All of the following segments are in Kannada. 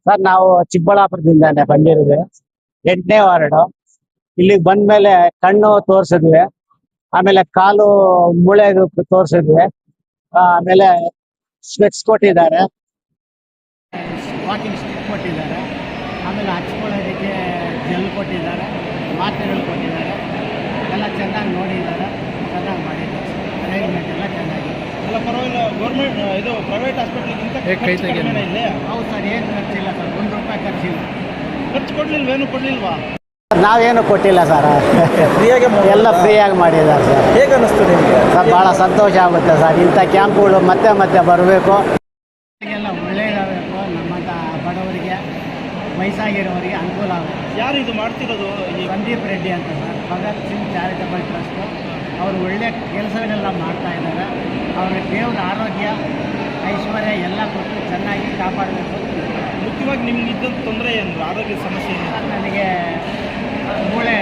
ಸರ್ ನಾವು ಚಿಕ್ಕಬಳ್ಳಾಪುರದಿಂದಾನೆ ಬಂದಿರೋದು, 8ನೇ ವಾರ್ಡ್. ಇಲ್ಲಿಗೆ ಬಂದ್ಮೇಲೆ ಕಣ್ಣು ತೋರ್ಸಿದ್ವಿ, ಆಮೇಲೆ ಕಾಲು ಮೂಳೆ ತೋರ್ಸಿದ್ವಿ, ಆಮೇಲೆ ಸ್ಪೆಕ್ಸ್ ಕೊಟ್ಟಿದ್ದಾರೆ, ವಾಕಿಂಗ್ ಸ್ಟಿಕ್ ಕೊಟ್ಟಿದ್ದಾರೆ, ಆಮೇಲೆ ಹಚ್ಕೊಳ್ಳೋದಕ್ಕೆ ಜೆಲ್ ಕೊಟ್ಟಿದ್ದಾರೆ, ಮಾತ್ರೆಗಳು ಕೊಟ್ಟಿದ್ದಾರೆ. ಎಲ್ಲ ಚೆನ್ನಾಗಿ ನೋಡಿದ್ದಾರೆ, ಚೆನ್ನಾಗಿ ಮಾಡಿದ್ದಾರೆ. ಅರೇಂಜ್ಮೆಂಟ್ ಎಲ್ಲ ಚೆನ್ನಾಗಿದೆ. ಅಲ್ಲ ಪರವಾಗಿಲ್ಲ. ಗೌರ್ಮೆಂಟ್ ಇದು ಪ್ರೈವೇಟ್ ಹಾಸ್ಪಿಟ್ಲಿಗಿಂತ ಇಲ್ಲಿ ಹೌದು ಸರ್, ಏನು ಖರ್ಚಿಲ್ಲ ಸರ್, ₹1 ಖರ್ಚಿಲ್ಲ. ಖರ್ಚು ಕೊಡ್ಲಿಲ್ವೇನು ಕೊಡ್ಲಿಲ್ವಾ? ನಾವೇನು ಕೊಟ್ಟಿಲ್ಲ ಸರ್, ಫ್ರೀಯಾಗಿ ಎಲ್ಲ ಫ್ರೀಯಾಗಿ ಮಾಡಿದ್ದಾರೆ ಸರ್. ಹೇಗೆ ಅನ್ನಿಸ್ತು ನಿಮಗೆ? ಸರ್ ಭಾಳ ಸಂತೋಷ ಆಗುತ್ತೆ ಸರ್. ಇಂಥ ಕ್ಯಾಂಪ್ಗಳು ಮತ್ತೆ ಮತ್ತೆ ಬರಬೇಕು, ಎಲ್ಲ ಒಳ್ಳೆಯದಾಗಬೇಕು. ನಮ್ಮಂಥ ಬಡವರಿಗೆ, ವಯಸ್ಸಾಗಿರೋರಿಗೆ ಅನುಕೂಲ ಆಗುತ್ತೆ. ಯಾರು ಇದು ಮಾಡ್ತಿರೋದು? ಈ ಸಂದೀಪ್ ರೆಡ್ಡಿ ಅಂತ sir, Bhagat Singh charitable trust. ಅವರು ಒಳ್ಳೆ ಕೆಲಸಗಳೆಲ್ಲ ಮಾಡ್ತಾ ಇದ್ದಾರೆ. ಅವ್ರಿಗೆ ದೇವ್ರ ಆರೋಗ್ಯ, ಐಶ್ವರ್ಯ ಎಲ್ಲ ಕೊಟ್ಟು ಚೆನ್ನಾಗಿ ಕಾಪಾಡಬೇಕು. ಮುಖ್ಯವಾಗಿ ನಿಮ್ಗೆ ಇದ್ದಂಥ ತೊಂದರೆ ಏನು? ಆರೋಗ್ಯದ ಸಮಸ್ಯೆ ಏನು? ನನಗೆ ಮೂಳೆ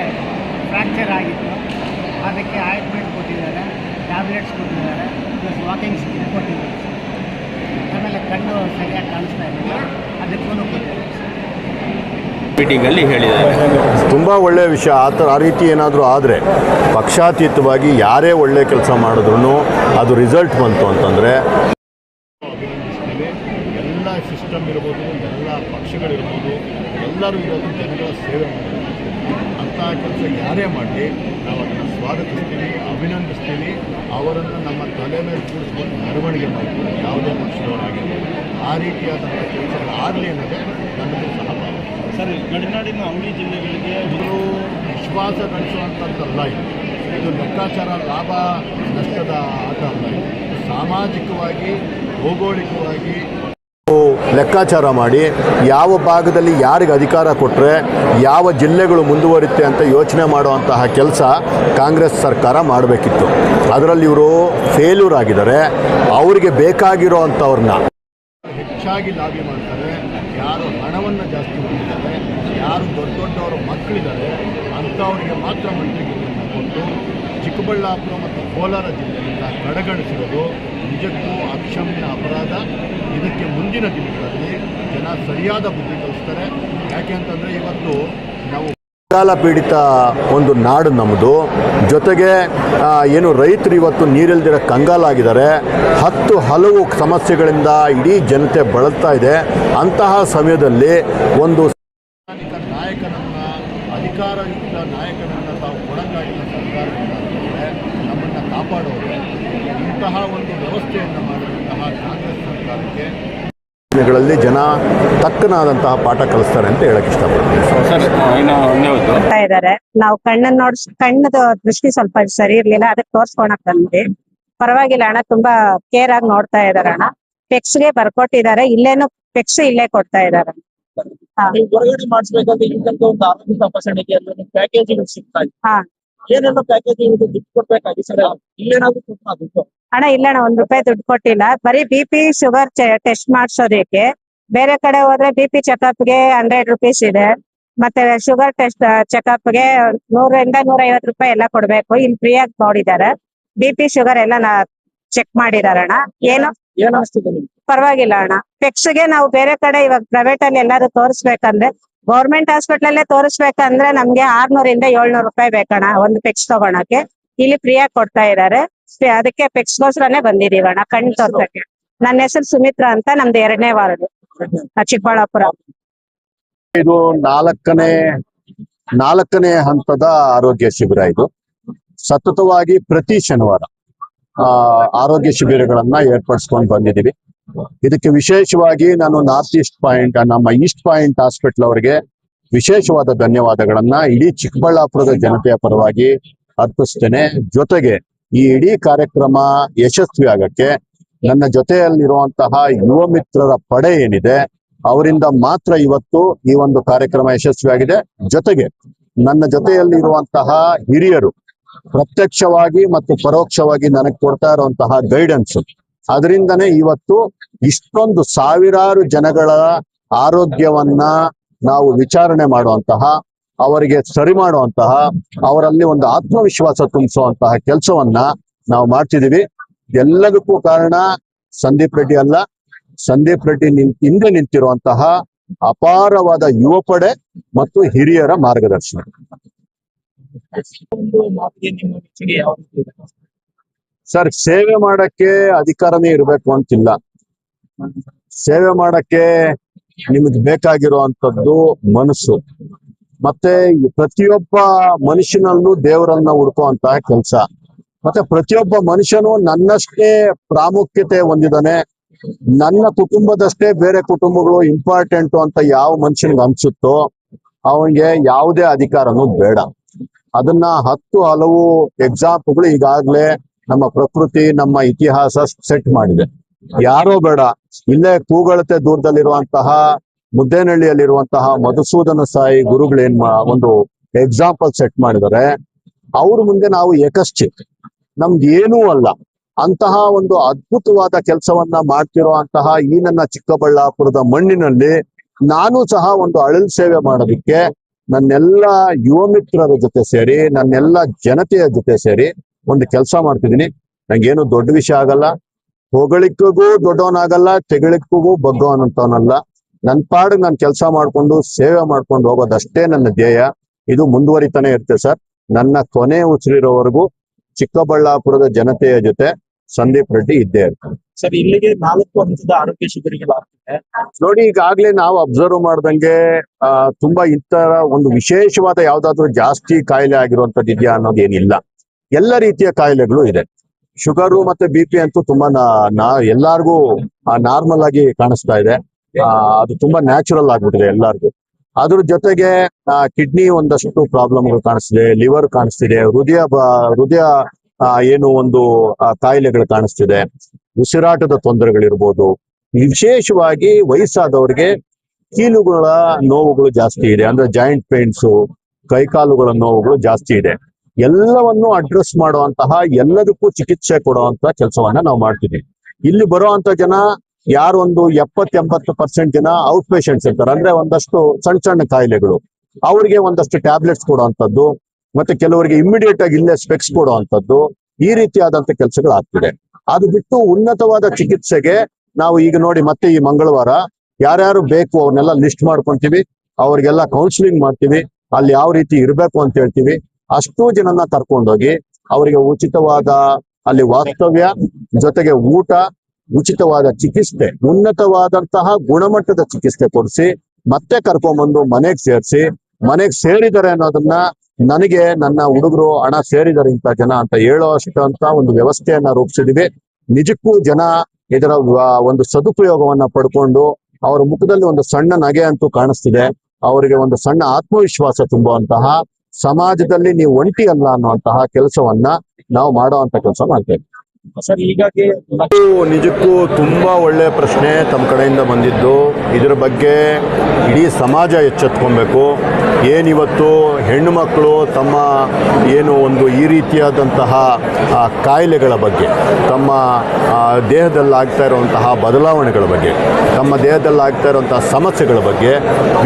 ಫ್ರ್ಯಾಕ್ಚರ್ ಆಗಿತ್ತು, ಅದಕ್ಕೆ ಆಯಿಂಟ್ಮೆಂಟ್ ಕೊಟ್ಟಿದ್ದಾರೆ, ಟ್ಯಾಬ್ಲೆಟ್ಸ್ ಕೊಟ್ಟಿದ್ದಾರೆ, ಪ್ಲಸ್ ವಾಕಿಂಗ್ ಸ್ಟಿಕ್ ಕೊಟ್ಟಿದ್ದಾರೆ. ಆಮೇಲೆ ಕಣ್ಣು ಸರಿಯಾಗಿ ಕಾಣಿಸ್ತಾ ಇರಲಿಲ್ಲ, ಅದಕ್ಕೂ ಕೊಟ್ಟಿದ್ದಾರೆ. ಮೀಟಿಂಗಲ್ಲಿ ಹೇಳಿದ್ದಾರೆ. ತುಂಬ ಒಳ್ಳೆಯ ವಿಷಯ. ಆ ರೀತಿ ಏನಾದರೂ ಆದರೆ ಪಕ್ಷಾತೀತವಾಗಿ ಯಾರೇ ಒಳ್ಳೆಯ ಕೆಲಸ ಮಾಡಿದ್ರು ಅದು ರಿಸಲ್ಟ್ ಬಂತು ಅಂತಂದರೆ ಎಲ್ಲ ಸಿಸ್ಟಮ್ ಇರ್ಬೋದು, ಎಲ್ಲ ಪಕ್ಷಗಳಿರ್ಬೋದು, ಎಲ್ಲರೂ ಇವತ್ತು ಜನಗಳ ಸೇವೆ ಮಾಡಬೇಕು. ಅಂಥ ಕೆಲಸ ಯಾರೇ ಮಾಡಲಿ ನಾವು ಅದನ್ನು ಸ್ವಾಗತಿಸ್ತೀವಿ, ಅಭಿನಂದಿಸ್ತೀವಿ. ಅವರನ್ನು ನಮ್ಮ ತಲೆ ಮೇಲೆ ಕೂರಿಸ್ಕೊಂಡು ಮೆರವಣಿಗೆ ಮಾಡ್ತೀವಿ, ಯಾವುದೇ ಪಕ್ಷದವರಾಗಿರ್ಬೋದು. ಆ ರೀತಿಯಾದಂಥ ಕೆಲಸಗಳಾಗಲಿ ಅನ್ನೋದೇ ನನ್ನದು ಸಹ ಭಾವ. ಸರ್, ಗಡಿನಾಡಿನ ಅವಳಿ ಜಿಲ್ಲೆಗಳಿಗೆ ಇದು ವಿಶ್ವಾಸ ಗಳಿಸುವಂಥದ್ದಲ್ಲ. ಇದು ಲೆಕ್ಕಾಚಾರ ಲಾಭ ನಷ್ಟದ ಆಟ ಅಲ್ಲ. ಇದು ಸಾಮಾಜಿಕವಾಗಿ, ಭೌಗೋಳಿಕವಾಗಿ ಲೆಕ್ಕಾಚಾರ ಮಾಡಿ ಯಾವ ಭಾಗದಲ್ಲಿ ಯಾರಿಗೆ ಅಧಿಕಾರ ಕೊಟ್ಟರೆ ಯಾವ ಜಿಲ್ಲೆಗಳು ಮುಂದುವರಿಯುತ್ತೆ ಅಂತ ಯೋಚನೆ ಮಾಡುವಂತಹ ಕೆಲಸ ಕಾಂಗ್ರೆಸ್ ಸರ್ಕಾರ ಮಾಡಬೇಕಿತ್ತು. ಅದರಲ್ಲಿ ಇವರು ಫೇಲ್ಯೂರ್ ಆಗಿದ್ದಾರೆ. ಅವರಿಗೆ ಬೇಕಾಗಿರೋ ಅಂಥವ್ರನ್ನ ಹೆಚ್ಚಾಗಿ ಲಾಬಿ ಮಾಡ್ತಾರೆ. ಯಾರು ಹಣವನ್ನು ಜಾಸ್ತಿ ಹೊಂದಿದ್ದಾರೆ, ಯಾರು ದೊಡ್ಡ ದೊಡ್ಡವರು ಮಕ್ಕಳಿದ್ದಾರೆ ಅಂಥವರಿಗೆ ಮಾತ್ರ ಮಂತ್ರಿಗಿರಿಯನ್ನು ಕೊಟ್ಟು ಚಿಕ್ಕಬಳ್ಳಾಪುರ ಮತ್ತು ಕೋಲಾರ ಜಿಲ್ಲೆಯಿಂದ ಕಡೆಗಣಿಸಿರೋದು ನಿಜಕ್ಕೂ ಅಕ್ಷಮ್ಯ ಅಪರಾಧ. ಇದಕ್ಕೆ ಮುಂದಿನ ದಿನಗಳಲ್ಲಿ ಜನ ಸರಿಯಾದ ಬುದ್ಧಿ ಕಲಿಸ್ತಾರೆ. ಯಾಕೆ ಅಂತಂದರೆ ಇವತ್ತು ನಾವು ಬರಗಾಲ ಪೀಡಿತ ಒಂದು ನಾಡು ನಮ್ಮದು. ಜೊತೆಗೆ ಏನು ರೈತರು ಇವತ್ತು ನೀರಿಲ್ದಿರ ಕಂಗಾಲಾಗಿದ್ದಾರೆ. ಹಲವು ಸಮಸ್ಯೆಗಳಿಂದ ಇಡೀ ಜನತೆ ಬಳಲ್ತಾ ಇದೆ. ಅಂತಹ ಸಮಯದಲ್ಲಿ ಒಂದು ನಾಯಕನನ್ನು, ಅಧಿಕಾರಯುಕ್ತ ನಾಯಕನನ್ನು ತಾವು ಕೊಡಕ್ಕಾಗಿಲ್ಲ ಸರ್ಕಾರದಿಂದ ಅಂತಂದರೆ ನಮ್ಮನ್ನು ಕಾಪಾಡೋರು. ಇಂತಹ ಒಂದು ವ್ಯವಸ್ಥೆಯನ್ನು ಮಾಡಿದಂತಹ ಕಾಂಗ್ರೆಸ್ ಸರ್ಕಾರಕ್ಕೆ ಗಳಲ್ಲಿ ಜನ ತಕ್ಕನಾದಂತಹ ಪಾಠ ಕಲಿಸ್ತಾರೆ ಅಂತ ಹೇಳಕ್ ಇಷ್ಟಪಡ್ತೀನಿ. ನಾವು ಕಣ್ಣದ ದೃಷ್ಟಿ ಸ್ವಲ್ಪ ಸರಿ ಇರ್ಲಿಲ್ಲ, ಅದಕ್ಕೆ ತೋರ್ಸ್ಕೊಳಕ್ ಬಂದ್ವಿ. ಪರವಾಗಿಲ್ಲ ಅಣ್ಣ, ತುಂಬಾ ಕೇರ್ ಆಗಿ ನೋಡ್ತಾ ಇದಾರೆ ಅಣ್ಣ. ಪೆಕ್ಸ್ಗೆ ಬರ್ಕೊಟ್ಟಿದ್ದಾರೆ, ಇಲ್ಲೇನು ಪೆಕ್ಸ್ ಇಲ್ಲೇ ಕೊಡ್ತಾ ಇದಾರೆ. ಹೊರಗಡೆ ಮಾಡಿಸ್ಬೇಕಾದ್ರೆ ಇಂಥದ್ದು ಒಂದು ಆರೋಗ್ಯ ತಪಾಸಣೆಗೆ ಪ್ಯಾಕೇಜಿಂಗ್ ಸಿಗ್ತಾ ಇದೆ. ಹಾ, ಏನೆಲ್ಲ ಪ್ಯಾಕೇಜಿಂಗ್ ದುಡ್ಡು ಕೊಡ್ಬೇಕಾಗಿ ಸರ್? ಇಲ್ಲೇನಾದ್ರು ದುಡ್ಡು ಅಣ್ಣ ಇಲ್ಲ ಅಣ್ಣ, ₹1 ದುಡ್ಡು ಕೊಟ್ಟಿಲ್ಲ. ಬರೀ BP ಶುಗರ್ ಟೆಸ್ಟ್ ಮಾಡ್ಸೋದಕ್ಕೆ. ಬೇರೆ ಕಡೆ ಹೋದ್ರೆ BP ಚೆಕಪ್ಗೆ ₹100 ಇದೆ, ಮತ್ತೆ ಶುಗರ್ ಟೆಸ್ಟ್ ಚೆಕಪ್ಗೆ ₹100 ಎಲ್ಲ ಕೊಡ್ಬೇಕು. ಇಲ್ಲಿ ಫ್ರೀಯಾಗಿ ನೋಡಿದ್ದಾರೆ. BP ಶುಗರ್ ಎಲ್ಲ ಚೆಕ್ ಮಾಡಿದಾರಣ್ಣ. ಏನು ಪರವಾಗಿಲ್ಲ ಅಣ್ಣ. ಪೆಕ್ಸ್ಗೆ ನಾವು ಬೇರೆ ಕಡೆ ಇವಾಗ ಪ್ರೈವೇಟ್ ಅಲ್ಲಿ ಎಲ್ಲಾದ್ರು ತೋರಿಸ್ಬೇಕಂದ್ರೆ, ಗೌರ್ಮೆಂಟ್ ಹಾಸ್ಪಿಟಲ್ ಅಲ್ಲೇ ತೋರಿಸ್ಬೇಕಂದ್ರೆ ನಮ್ಗೆ ₹600 ಬೇಕಣ್ಣ ಒಂದು ಪೆಕ್ಸ್ ತಗೊಳಕ್ಕೆ. ಇಲ್ಲಿ ಫ್ರೀಯಾಗಿ ಕೊಡ್ತಾ ಇದ್ದಾರೆ. ಅದಕ್ಕೆ ಪೆಕ್ಸ್ಗೋಸ್ಕರನೇ ಬಂದಿದೀವಿ ಅಣ್ಣ, ಕಣ್ಣು ತೋರ್ಸಕ್ಕೆ. ನನ್ನ ಹೆಸರು ಸುಮಿತ್ರಾ ಅಂತ, ನಮ್ದು 2ನೇ ವಾರ್ಡ್, ಚಿಕ್ಕಬಳ್ಳಾಪುರ. ಇದು ನಾಲ್ಕನೇ ಹಂತದ ಆರೋಗ್ಯ ಶಿಬಿರ. ಇದು ಸತತವಾಗಿ ಪ್ರತಿ ಶನಿವಾರ ಆರೋಗ್ಯ ಶಿಬಿರಗಳನ್ನ ಏರ್ಪಡಿಸ್ಕೊಂಡು ಬಂದಿದ್ದೀವಿ. ಇದಕ್ಕೆ ವಿಶೇಷವಾಗಿ ನಾನು ನಾರ್ತ್ ಈಸ್ಟ್ ಪಾಯಿಂಟ್, ನಮ್ಮ ಈಸ್ಟ್ ಪಾಯಿಂಟ್ ಹಾಸ್ಪಿಟಲ್ ಅವರಿಗೆ ವಿಶೇಷವಾದ ಧನ್ಯವಾದಗಳನ್ನ ಇಡೀ ಚಿಕ್ಕಬಳ್ಳಾಪುರದ ಜನತೆಯ ಪರವಾಗಿ ಅರ್ಪಿಸ್ತೇನೆ. ಜೊತೆಗೆ ಈ ಇಡೀ ಕಾರ್ಯಕ್ರಮ ಯಶಸ್ವಿ ಆಗಕ್ಕೆ ನನ್ನ ಜೊತೆಯಲ್ಲಿರುವಂತಹ ಯುವ ಮಿತ್ರರ ಪಡೆ ಏನಿದೆ ಅವರಿಂದ ಮಾತ್ರ ಇವತ್ತು ಈ ಒಂದು ಕಾರ್ಯಕ್ರಮ ಯಶಸ್ವಿಯಾಗಿದೆ. ಜೊತೆಗೆ ನನ್ನ ಜೊತೆಯಲ್ಲಿರುವಂತಹ ಹಿರಿಯರು ಪ್ರತ್ಯಕ್ಷವಾಗಿ ಮತ್ತು ಪರೋಕ್ಷವಾಗಿ ನನಗೆ ಕೊಡ್ತಾ ಇರುವಂತಹ ಗೈಡೆನ್ಸ್, ಅದರಿಂದನೇ ಇವತ್ತು ಇಷ್ಟೊಂದು ಸಾವಿರಾರು ಜನಗಳ ಆರೋಗ್ಯವನ್ನ ನಾವು ವಿಚಾರಣೆ ಮಾಡುವಂತಹ, ಅವರಿಗೆ ಸರಿ ಮಾಡುವಂತಹ, ಅವರಲ್ಲಿ ಒಂದು ಆತ್ಮವಿಶ್ವಾಸ ತುಂಬಿಸುವಂತಹ ಕೆಲಸವನ್ನ ನಾವು ಮಾಡ್ತಿದೀವಿ. ಎಲ್ಲದಕ್ಕೂ ಕಾರಣ ಸಂದೀಪ್ ರೆಡ್ಡಿ ಅಲ್ಲ, ಸಂದೀಪ್ ರೆಡ್ಡಿ ಹಿಂದೆ ನಿಂತಿರುವಂತಹ ಅಪಾರವಾದ ಯುವ ಪಡೆ ಮತ್ತು ಹಿರಿಯರ ಮಾರ್ಗದರ್ಶನ. ಒಂದು ಮಾತಿಗೆ ನಿಮ್ಮ ಮೆಚ್ಚುಗೆ ಯಾವ ರೀತಿ ಇದೆ? ಸರ್, ಸೇವೆ ಮಾಡಕ್ಕೆ ಅಧಿಕಾರನೇ ಇರಬೇಕು ಅಂತಿಲ್ಲ. ಸೇವೆ ಮಾಡಕ್ಕೆ ನಿಮಗೆ ಬೇಕಾಗಿರುವಂತದ್ದು ಮನಸ್ಸು, ಮತ್ತೆ ಪ್ರತಿಯೊಬ್ಬ ಮನುಷ್ಯನಲ್ಲೂ ದೇವರನ್ನ ಹುಡುಕುವಂತಹ ಕೆಲಸ, ಮತ್ತೆ ಪ್ರತಿಯೊಬ್ಬ ಮನುಷ್ಯನು ನನ್ನಷ್ಟೇ ಪ್ರಾಮುಖ್ಯತೆ ಹೊಂದಿದಾನೆ, ನನ್ನ ಕುಟುಂಬದಷ್ಟೇ ಬೇರೆ ಕುಟುಂಬಗಳು ಇಂಪಾರ್ಟೆಂಟ್ ಅಂತ ಯಾವ ಮನುಷ್ಯನಿಗೆ ಅನ್ಸುತ್ತೋ ಅವನಿಗೆ ಯಾವುದೇ ಅಧಿಕಾರನೂ ಬೇಡ. ಅದನ್ನ 10 ಹಲವು ಎಕ್ಸಾಂಪಲ್ಗಳು ಈಗಾಗಲೇ ನಮ್ಮ ಪ್ರಕೃತಿ, ನಮ್ಮ ಇತಿಹಾಸ ಸೆಟ್ ಮಾಡಿದೆ. ಯಾರೋ ಬೇಡ, ಇಲ್ಲೇ ಕೂಗಳತೆ ದೂರದಲ್ಲಿರುವಂತಹ ಮುದ್ದೇನಹಳ್ಳಿಯಲ್ಲಿರುವಂತಹ ಮಧುಸೂದನ ಸಾಯಿ ಗುರುಗಳೇನ್ ಒಂದು ಎಕ್ಸಾಂಪಲ್ ಸೆಟ್ ಮಾಡಿದ್ದಾರೆ. ಅವ್ರ ಮುಂದೆ ನಾವು ಏಕಶ್ಚಿತ್, ನಮ್ದು ಏನೂ ಅಲ್ಲ ಅಂತಹ ಒಂದು ಅದ್ಭುತವಾದ ಕೆಲಸವನ್ನ ಮಾಡ್ತಿರುವಂತಹ ಈ ನನ್ನ ಚಿಕ್ಕಬಳ್ಳಾಪುರದ ಮಣ್ಣಿನಲ್ಲಿ ನಾನು ಸಹ ಒಂದು ಅಳಲ್ ಸೇವೆ ಮಾಡೋದಕ್ಕೆ ನನ್ನೆಲ್ಲ ಯುವ ಮಿತ್ರರ ಜೊತೆ ಸೇರಿ, ನನ್ನೆಲ್ಲ ಜನತೆಯ ಜೊತೆ ಸೇರಿ ಒಂದು ಕೆಲಸ ಮಾಡ್ತಿದ್ದೀನಿ. ನಂಗೇನು ದೊಡ್ಡ ವಿಷಯ ಆಗಲ್ಲ, ಹೊಗಳಿಕೆಗೂ ದೊಡ್ಡವನಾಗಲ್ಲ, ತೆಗಳಿಕೆಗೂ ಬಗ್ಗವನಂತವನಲ್ಲ. ನನ್ನ ಪಾಡಿಗೆ ನಾನು ಕೆಲಸ ಮಾಡ್ಕೊಂಡು ಸೇವೆ ಮಾಡ್ಕೊಂಡು ಹೋಗೋದಷ್ಟೇ ನನ್ನ ಧ್ಯೇಯ. ಇದು ಮುಂದುವರಿತಾನೆ ಇರುತ್ತೆ ಸರ್. ನನ್ನ ಕೊನೆ ಉಸಿರಿರೋವರೆಗೂ ಚಿಕ್ಕಬಳ್ಳಾಪುರದ ಜನತೆಯ ಜೊತೆ ಸಂದೀಪ್ ರೆಡ್ಡಿ ಇದ್ದೇ ಇರ್ತಾರೆ. ಸರ್, ಇಲ್ಲಿಗೆ 4 ಹಂತದ ಆರೋಗ್ಯ ಶಿಬಿರಗಳಾಗ್ತಿದೆ. ನೋಡಿ, ಈಗಾಗ್ಲೇ ನಾವು ಅಬ್ಸರ್ವ್ ಮಾಡ್ದಂಗೆ ತುಂಬಾ ಇತರ ಒಂದು ವಿಶೇಷವಾದ ಯಾವ್ದಾದ್ರು ಜಾಸ್ತಿ ಕಾಯಿಲೆ ಆಗಿರುವಂತದ್ದು ಇದೆಯಾ ಅನ್ನೋದು ಏನಿಲ್ಲ. ಎಲ್ಲ ರೀತಿಯ ಕಾಯಿಲೆಗಳು ಇದೆ. ಶುಗರು ಮತ್ತೆ BP ಅಂತೂ ತುಂಬಾ ಎಲ್ಲಾರ್ಗೂ ನಾರ್ಮಲ್ ಆಗಿ ಕಾಣಿಸ್ತಾ ಇದೆ. ಅದು ತುಂಬಾ ನ್ಯಾಚುರಲ್ ಆಗ್ಬಿಟ್ಟಿದೆ ಎಲ್ಲಾರ್ಗು. ಅದ್ರ ಜೊತೆಗೆ ಕಿಡ್ನಿ ಒಂದಷ್ಟು ಪ್ರಾಬ್ಲಮ್ಗಳು ಕಾಣಿಸ್ತಿದೆ, ಲಿವರ್ ಕಾಣಿಸ್ತಿದೆ, ಹೃದಯ ಏನು ಒಂದು ಕಾಯಿಲೆಗಳು ಕಾಣಿಸ್ತಿದೆ, ಉಸಿರಾಟದ ತೊಂದರೆಗಳಿರ್ಬೋದು. ವಿಶೇಷವಾಗಿ ವಯಸ್ಸಾದವರಿಗೆ ಕೀಲುಗಳ ನೋವುಗಳು ಜಾಸ್ತಿ ಇದೆ, ಅಂದ್ರೆ ಜಾಯಿಂಟ್ ಪೇನ್ಸು, ಕೈಕಾಲುಗಳ ನೋವುಗಳು ಜಾಸ್ತಿ ಇದೆ. ಎಲ್ಲವನ್ನು ಅಡ್ರೆಸ್ ಮಾಡುವಂತಹ, ಎಲ್ಲದಕ್ಕೂ ಚಿಕಿತ್ಸೆ ಕೊಡುವಂತ ಕೆಲಸವನ್ನ ನಾವು ಮಾಡ್ತಿದ್ದೀವಿ. ಇಲ್ಲಿ ಬರುವಂತ ಜನ ಯಾರೊಂದು 70-80% ಜನ ಔಟ್ ಪೇಷಂಟ್ಸ್ ಇರ್ತಾರೆ, ಅಂದ್ರೆ ಒಂದಷ್ಟು ಸಣ್ಣ ಸಣ್ಣ ಕಾಯಿಲೆಗಳು, ಅವರಿಗೆ ಒಂದಷ್ಟು ಟ್ಯಾಬ್ಲೆಟ್ಸ್ ಕೊಡುವಂತದ್ದು, ಮತ್ತೆ ಕೆಲವರಿಗೆ ಇಮಿಡಿಯೇಟ್ ಆಗಿ ಇಲ್ಲೇ ಸ್ಪೆಕ್ಸ್ ಕೊಡುವಂತದ್ದು, ಈ ರೀತಿಯಾದಂತ ಕೆಲಸಗಳು ಆಗ್ತಿದೆ. ಅದು ಬಿಟ್ಟು ಉನ್ನತವಾದ ಚಿಕಿತ್ಸೆಗೆ ನಾವು ಈಗ ನೋಡಿ, ಮತ್ತೆ ಈ ಮಂಗಳವಾರ ಯಾರ್ಯಾರು ಬೇಕು ಅವ್ರನ್ನೆಲ್ಲ ಲಿಸ್ಟ್ ಮಾಡ್ಕೊಂತೀವಿ, ಅವ್ರಿಗೆಲ್ಲ ಕೌನ್ಸಿಲಿಂಗ್ ಮಾಡ್ತೀವಿ, ಅಲ್ಲಿ ಯಾವ ರೀತಿ ಇರಬೇಕು ಅಂತ ಹೇಳ್ತೀವಿ. ಅಷ್ಟೂ ಜನನ್ನ ಕರ್ಕೊಂಡೋಗಿ ಅವರಿಗೆ ಉಚಿತವಾದ ಅಲ್ಲಿ ವಾಸ್ತವ್ಯ, ಜೊತೆಗೆ ಊಟ, ಉಚಿತವಾದ ಚಿಕಿತ್ಸೆ, ಉನ್ನತವಾದಂತಹ ಗುಣಮಟ್ಟದ ಚಿಕಿತ್ಸೆ ಕೊಡಿಸಿ ಮತ್ತೆ ಕರ್ಕೊಂಡ್ಬಂದು ಮನೆಗೆ ಸೇರಿದ್ದಾರೆ ಅನ್ನೋದನ್ನ ನನಗೆ ನನ್ನ ಹುಡುಗರು ಹಣ ಸೇರಿದ್ದಾರೆ ಇಂಥ ಜನ ಅಂತ ಹೇಳೋ ಅಷ್ಟಂತ ಒಂದು ವ್ಯವಸ್ಥೆಯನ್ನ ರೂಪಿಸಿದೀವಿ. ನಿಜಕ್ಕೂ ಜನ ಇದರ ಒಂದು ಸದುಪಯೋಗವನ್ನ ಪಡ್ಕೊಂಡು ಅವರ ಮುಖದಲ್ಲಿ ಒಂದು ಸಣ್ಣ ನಗೆ ಅಂತೂ ಕಾಣಿಸ್ತಿದೆ. ಅವರಿಗೆ ಒಂದು ಸಣ್ಣ ಆತ್ಮವಿಶ್ವಾಸ ತುಂಬುವಂತಹ, ಸಮಾಜದಲ್ಲಿ ನೀವು ಒಂಟಿ ಅಲ್ಲ ಅನ್ನುವಂತಹ ಕೆಲಸವನ್ನ ನಾವು ಮಾಡುವಂತ ಕೆಲಸ ಮಾಡ್ತೇವೆ. ಸರ್, ಹೀಗಾಗಿ ನಿಜಕ್ಕೂ ತುಂಬಾ ಒಳ್ಳೆ ಪ್ರಶ್ನೆ ತಮ್ಮ ಕಡೆಯಿಂದ ಬಂದಿದ್ದು. ಇದರ ಬಗ್ಗೆ ಇಡೀ ಸಮಾಜ ಎಚ್ಚೆತ್ಕೊಬೇಕು. ಏನಿವತ್ತು ಹೆಣ್ಣು ಮಕ್ಕಳು ತಮ್ಮ ಏನು ಒಂದು ಈ ರೀತಿಯಾದಂತಹ ಕಾಯಿಲೆಗಳ ಬಗ್ಗೆ, ತಮ್ಮ ದೇಹದಲ್ಲಿ ಆಗ್ತಾ ಇರುವಂತಹ ಬದಲಾವಣೆಗಳ ಬಗ್ಗೆ, ತಮ್ಮ ದೇಹದಲ್ಲಿ ಆಗ್ತಾ ಇರುವಂತಹ ಸಮಸ್ಯೆಗಳ ಬಗ್ಗೆ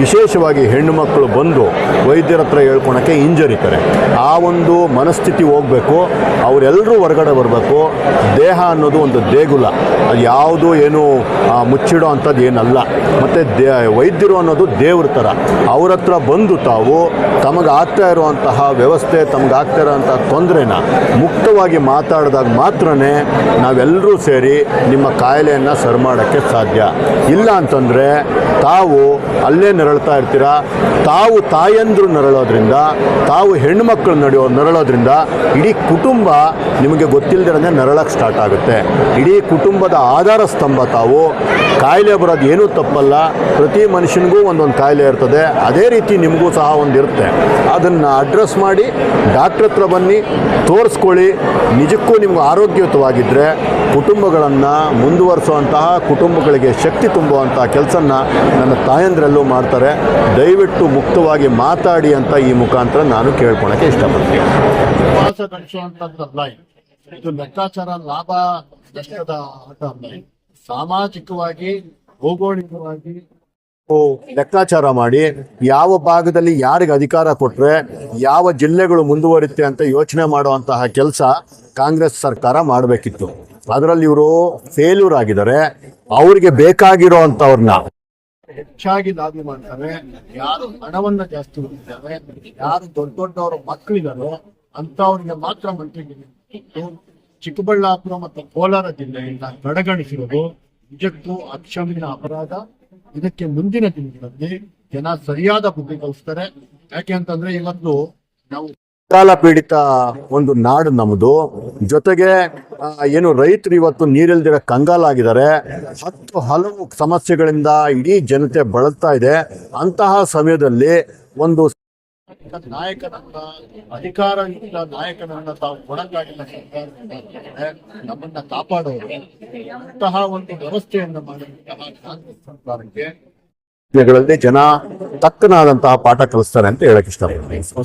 ವಿಶೇಷವಾಗಿ ಹೆಣ್ಣು ಮಕ್ಕಳು ಬಂದು ವೈದ್ಯರ ಹತ್ರ ಹೇಳ್ಕೊಳಕ್ಕೆ ಹಿಂಜರಿತಾರೆ. ಆ ಒಂದು ಮನಸ್ಥಿತಿ ಹೋಗ್ಬೇಕು. ಅವರೆಲ್ಲರೂ ಹೊರಗಡೆ ಬರಬೇಕು. ದೇಹ ಅನ್ನೋದು ಒಂದು ದೇಗುಲ, ಅದು ಯಾವುದು ಏನು ಮುಚ್ಚಿಡೋ ಅಂಥದ್ದು ಏನಲ್ಲ. ಮತ್ತು ವೈದ್ಯರು ಅನ್ನೋದು ದೇವ್ರ ಥರ. ಅವ್ರ ಹತ್ರ ಬಂದು ತಾವು ತಮಗಾಗ್ತಾ ಇರುವಂತಹ ವ್ಯವಸ್ಥೆ, ತಮಗಾಗ್ತಾ ಇರುವಂತಹ ತೊಂದರೆನ ಮುಕ್ತವಾಗಿ ಮಾತಾಡಿದಾಗ ಮಾತ್ರನೇ ನಾವೆಲ್ಲರೂ ಸೇರಿ ನಿಮ್ಮ ಕಾಯಿಲೆಯನ್ನು ಸರಿ ಮಾಡೋಕ್ಕೆ ಸಾಧ್ಯ. ಇಲ್ಲ ಅಂತಂದರೆ ತಾವು ಅಲ್ಲೇ ನರಳ್ತಾ ಇರ್ತೀರ. ತಾವು ತಾಯಂದ್ರು ನರಳೋದ್ರಿಂದ, ತಾವು ಹೆಣ್ಣುಮಕ್ಕಳು ನರಳೋದ್ರಿಂದ ಇಡೀ ಕುಟುಂಬ ನಿಮಗೆ ಗೊತ್ತಿಲ್ಲದಿರೋದೇ ನರಳಕ್ಕೆ ಸ್ಟಾರ್ಟ್ ಆಗುತ್ತೆ. ಇಡೀ ಕುಟುಂಬದ ಆಧಾರ ಸ್ತಂಭ ತಾವು. ಕಾಯಿಲೆ ಬರೋದು ಏನೂ ತಪ್ಪಲ್ಲ. ಪ್ರತಿ ಮನುಷ್ಯನಿಗೂ ಒಂದೊಂದು ಕಾಯಿಲೆ ಇರ್ತದೆ. ಅದೇ ರೀತಿ ನಿಮಗೂ ಸಹ ಒಂದಿರುತ್ತೆ. ಅದನ್ನು ಅಡ್ರೆಸ್ ಮಾಡಿ ಡಾಕ್ಟ್ರ್ ಹತ್ರ ಬನ್ನಿ, ತೋರಿಸ್ಕೊಳ್ಳಿ. ನಿಜಕ್ಕೂ ನಿಮ್ಗೆ ಆರೋಗ್ಯಯುತವಾಗಿದ್ದರೆ ಕುಟುಂಬಗಳನ್ನು ಮುಂದುವರಿಸುವಂತಹ, ಕುಟುಂಬಗಳಿಗೆ ಶಕ್ತಿ ತುಂಬುವಂತಹ ಕೆಲಸನ ನನ್ನ ತಾಯಂದ್ರೆಲ್ಲೂ ಮಾಡ್ತಾರೆ. ದಯವಿಟ್ಟು ಮುಕ್ತವಾಗಿ ಮಾತಾಡಿ ಅಂತ ಈ ಮುಖಾಂತರ ನಾನು ಕೇಳ್ಕೊಳಕ್ಕೆ ಇಷ್ಟಪಡ್ತೀನಿ. ಇದು ಲೆಕ್ಕಾಚಾರ ಲಾಭ ನಷ್ಟದ ಆಟ ಅಲ್ಲ. ಸಾಮಾಜಿಕವಾಗಿ, ಭೌಗೋಳಿಕವಾಗಿ ಲೆಕ್ಕಾಚಾರ ಮಾಡಿ ಯಾವ ಭಾಗದಲ್ಲಿ ಯಾರಿಗೆ ಅಧಿಕಾರ ಕೊಟ್ರೆ ಯಾವ ಜಿಲ್ಲೆಗಳು ಮುಂದುವರಿಯುತ್ತೆ ಅಂತ ಯೋಚನೆ ಮಾಡುವಂತಹ ಕೆಲಸ ಕಾಂಗ್ರೆಸ್ ಸರ್ಕಾರ ಮಾಡಬೇಕಿತ್ತು. ಅದರಲ್ಲಿ ಇವರು ಫೇಲ್ಯೂರ್ ಆಗಿದ್ದಾರೆ. ಅವ್ರಿಗೆ ಬೇಕಾಗಿರೋ ಅಂಥವ್ರನ್ನ ಹೆಚ್ಚಾಗಿ ಲಾಬಿ ಮಾಡ್ತಾರೆ. ಯಾರು ಹಣವನ್ನ ಜಾಸ್ತಿ ಹೊಂದಿದ್ದಾರೆ, ಯಾರು ದೊಡ್ಡ ದೊಡ್ಡವರ ಮಕ್ಕಳಿದಾರೋ ಅಂತವ್ರಿಗೆ ಮಾತ್ರ ಮಂತ್ರಿಗಿರಿ. ಚಿಕ್ಕಬಳ್ಳಾಪುರ ಮತ್ತು ಕೋಲಾರ ಜಿಲ್ಲೆಯಿಂದ ಕಡೆಗಣಿಸಿರೋದು ನಿಜಕ್ಕೂ ಅಕ್ಷಮ್ಯ ಅಪರಾಧ. ಇದಕ್ಕೆ ಮುಂದಿನ ದಿನಗಳಲ್ಲಿ ಜನ ಸರಿಯಾದ ಬುದ್ಧಿ ಕಲಿಸ್ತಾರೆ. ಯಾಕೆ ಅಂತಂದ್ರೆ ಇವತ್ತು ನಾವು ಕಾಲ ಪೀಡಿತ ಒಂದು ನಾಡು ನಮ್ಮದು. ಜೊತೆಗೆ ಏನು ರೈತರು ಇವತ್ತು ನೀರಿಲ್ದಿರ ಕಂಗಾಲಾಗಿದ್ದಾರೆ. ಹಲವು ಸಮಸ್ಯೆಗಳಿಂದ ಇಡೀ ಜನತೆ ಬಳಲ್ತಾ ಇದೆ. ಅಂತಹ ಸಮಯದಲ್ಲಿ ಒಂದು ನಾಯಕನನ್ನ, ಅಧಿಕಾರಯುಕ್ತ ನಾಯಕನನ್ನ ತಾವು ಕೊಡಕ್ಕಾಗಿಲ್ಲ ನಮ್ಮನ್ನ ಕಾಪಾಡೋರು. ಅಂತಹ ಒಂದು ವ್ಯವಸ್ಥೆಯನ್ನ ಮಾಡಿದಂತಹ ಕಾಂಗ್ರೆಸ್ ಸರ್ಕಾರಕ್ಕೆ ಜನ ತಕ್ಕನಾದಂತಹ ಪಾಠ ಕಲಿಸ್ತಾರೆ ಅಂತ ಹೇಳಕ್ ಇಷ್ಟಪಡ್ತೀನಿ.